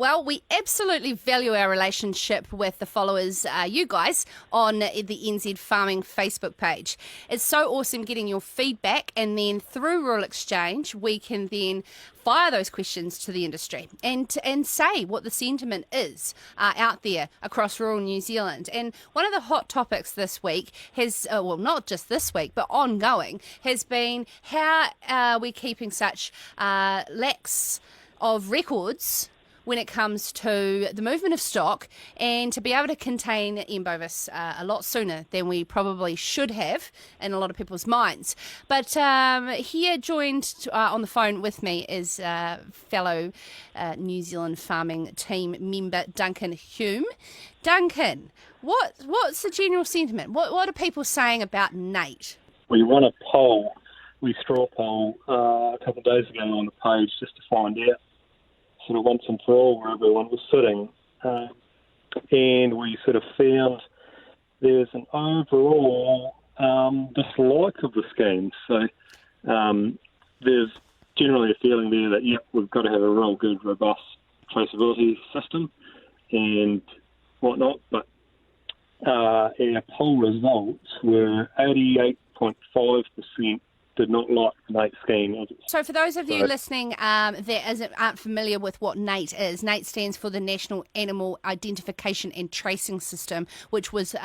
Well, we absolutely value our relationship with the followers, you guys, on the NZ Farming Facebook page. It's so awesome getting your feedback, and then through Rural Exchange, we can then fire those questions to the industry and say what the sentiment is out there across rural New Zealand. And one of the hot topics this week has, well, not just this week, but ongoing, has been how are we keeping such lacks of records when it comes to the movement of stock, and to be able to contain M. bovis a lot sooner than we probably should have in a lot of people's minds. But here joined on the phone with me is fellow New Zealand farming team member Duncan Hume. Duncan, what's the general sentiment? What are people saying about NAIT? We run a poll, we straw poll a couple of days ago on the page just to find out sort of once and for all where everyone was sitting, and we sort of found there's an overall dislike of the scheme. So there's generally a feeling there that, yep, we've got to have a real good, robust traceability system and whatnot, but our poll results were 88.5% did not like the NAIT scheme. So for those of you listening that aren't familiar with what NAIT is, NAIT stands for the National Animal Identification and Tracing System, which was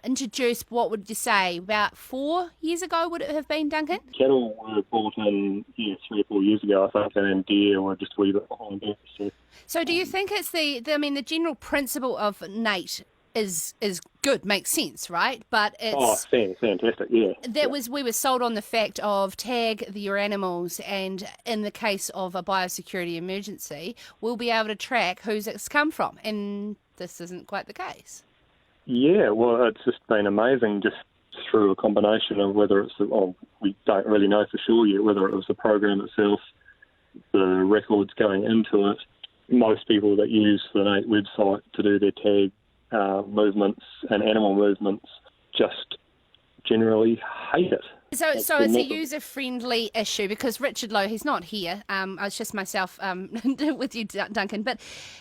introduced, what would you say, about 4 years ago would it have been, Duncan? Cattle were brought in 3 or 4 years ago, I think, and deer were just a wee bit behind that. So do you think it's the general principle of NAIT is good, makes sense, right? But it's fantastic, yeah. We were sold on the fact of tag your animals, and in the case of a biosecurity emergency, we'll be able to track who's it's come from, and this isn't quite the case. Yeah, well, it's just been amazing, just through a combination of whether it's, we don't really know for sure yet, whether it was the program itself, the records going into it. Most people that use the NAIT website to do their tag movements and animal movements just generally hate it. So it's a user-friendly issue, because Richard Lowe, he's not here. I was just myself with you, Duncan, but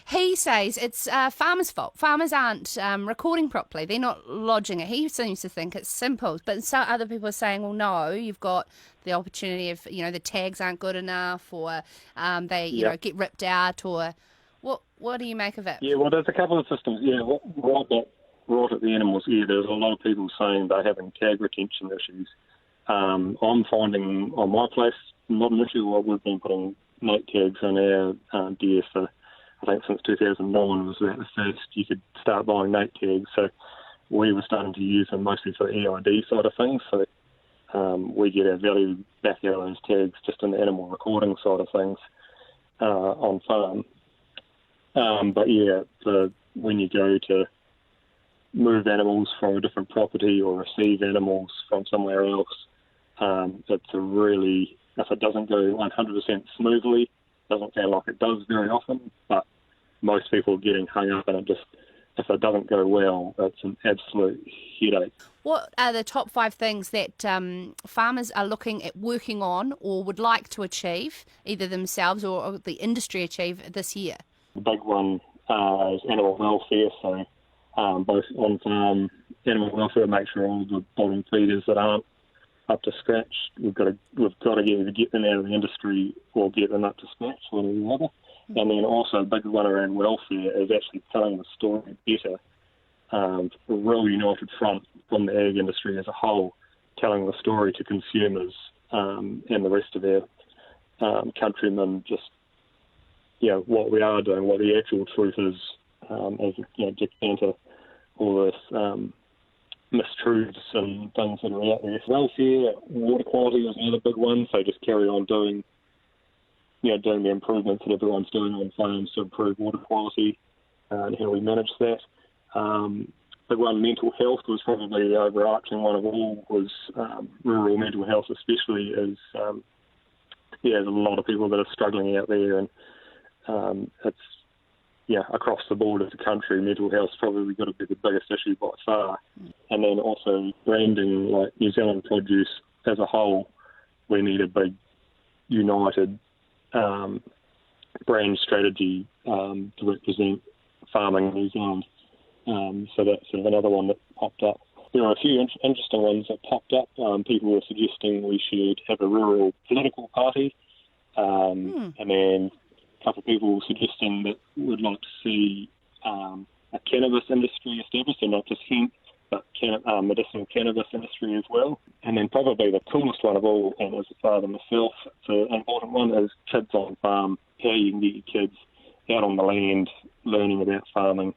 he says it's farmers' fault. Farmers aren't recording properly. They're not lodging it. He seems to think it's simple, but some other people are saying, well, no, you've got the opportunity of, the tags aren't good enough, or they, get ripped out, or what do you make of it? Yeah, well, there's a couple of systems. Yeah, right at the animals' ear, there's a lot of people saying they're having tag retention issues. I'm finding on my place not an issue. We've been putting NAIT tags on our deer for, I think, since 2009 was about the first you could start buying NAIT tags. So we were starting to use them mostly for the EID side of things. So we get our value back out of those tags just in the animal recording side of things on farm. But yeah, when you go to move animals from a different property or receive animals from somewhere else, it's a really, if it doesn't go 100% smoothly, doesn't sound like it does very often, but most people are getting hung up, and if it doesn't go well, it's an absolute headache. What are the top 5 things that farmers are looking at working on or would like to achieve, either themselves or the industry achieve this year? The big one is animal welfare, so both on-farm animal welfare, make sure all the bottom feeders that aren't up to scratch, we've got to either get them out of the industry or get them up to scratch, one or the other. And then also a big one around welfare is actually telling the story better. A real united front from the ag industry as a whole, telling the story to consumers and the rest of our countrymen, just what we are doing, what the actual truth is, as to counter all this mistruths and things that are out there. Welfare, water quality is another big one, so just carry on doing the improvements that everyone's doing on farms to improve water quality and how we manage that. Big one, mental health was probably the overarching one of all, was rural mental health especially, is there's a lot of people that are struggling out there, and it's across the board of the country, mental health's probably got to be the biggest issue by far. And then also branding, like New Zealand produce as a whole, we need a big, united brand strategy to represent farming in New Zealand. So that's sort of another one that popped up. There are a few interesting ones that popped up. People were suggesting we should have a rural political party, and then a couple of people were suggesting that we'd like to see a cannabis industry established, and not just hemp, but medicinal cannabis industry as well. And then probably the coolest one of all, and as a father myself, the important one is kids on farm, how you can get your kids out on the land learning about farming.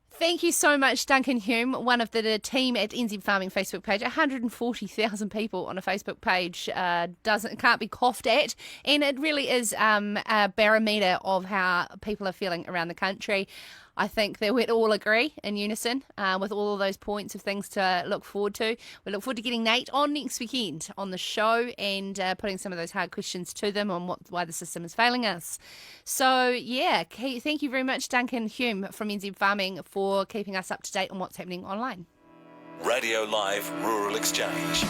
Thank you so much, Duncan Hume, one of the team at NZ Farming Facebook page. 140,000 people on a Facebook page can't be coughed at, and it really is a barometer of how people are feeling around the country. I think that we'd all agree in unison with all of those points of things to look forward to. We look forward to getting NAIT on next weekend on the show and putting some of those hard questions to them on why the system is failing us. So, yeah, thank you very much, Duncan Hume from NZ Farming, for keeping us up to date on what's happening online. Radio Live Rural Exchange.